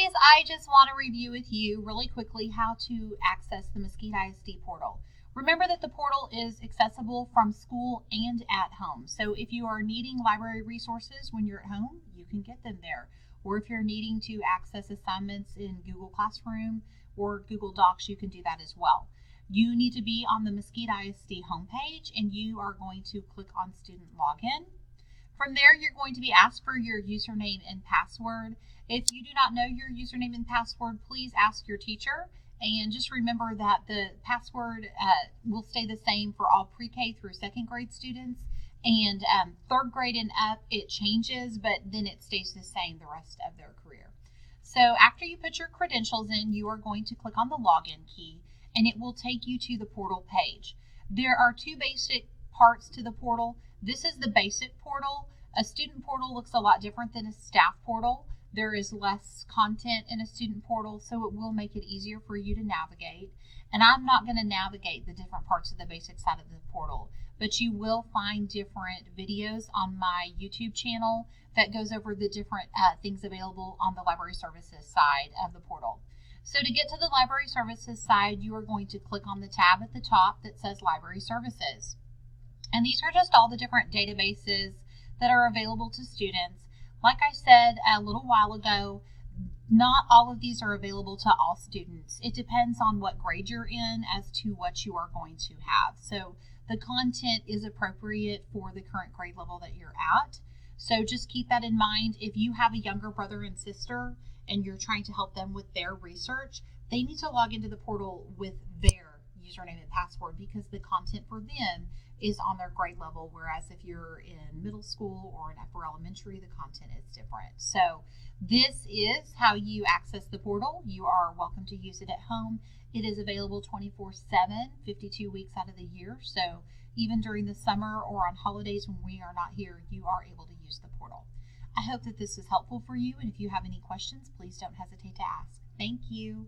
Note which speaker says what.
Speaker 1: guys, I just want to review with you really quickly how to access the Mesquite ISD portal. Remember that the portal is accessible from school and at home. So if you are needing library resources when you're at home, you can get them there. Or if you're needing to access assignments in Google Classroom or Google Docs, you can do that as well. You need to be on the Mesquite ISD homepage, and you are going to click on Student Login. From there, you're going to be asked for your username and password. If you do not know your username and password, please ask your teacher. And just remember that the password will stay the same for all pre-K through second grade students. And third grade and up, it changes, but then it stays the same the rest of their career. So after you put your credentials in, you are going to click on the login key, and it will take you to the portal page. There are two basic parts to the portal. This is the basic portal. A student portal looks a lot different than a staff portal. There is less content in a student portal, so it will make it easier for you to navigate. And I'm not going to navigate the different parts of the basic side of the portal, but you will find different videos on my YouTube channel that goes over the different things available on the library services side of the portal. So to get to the library services side, you are going to click on the tab at the top that says Library Services. And these are just all the different databases that are available to students. Like I said a little while ago, not all of these are available to all students. It depends on what grade you're in as to what you are going to have. So the content is appropriate for the current grade level that you're at. So just keep that in mind. If you have a younger brother and sister and you're trying to help them with their research, they need to log into the portal with their username and password, because the content for them is on their grade level, whereas if you're in middle school or in upper elementary, the content is different. So this is how you access the portal. You are welcome to use it at home. It is available 24/7, 52 weeks out of the year. So even during the summer or on holidays when we are not here, you are able to use the portal. I hope that this is helpful for you, and if you have any questions, please don't hesitate to ask. Thank you.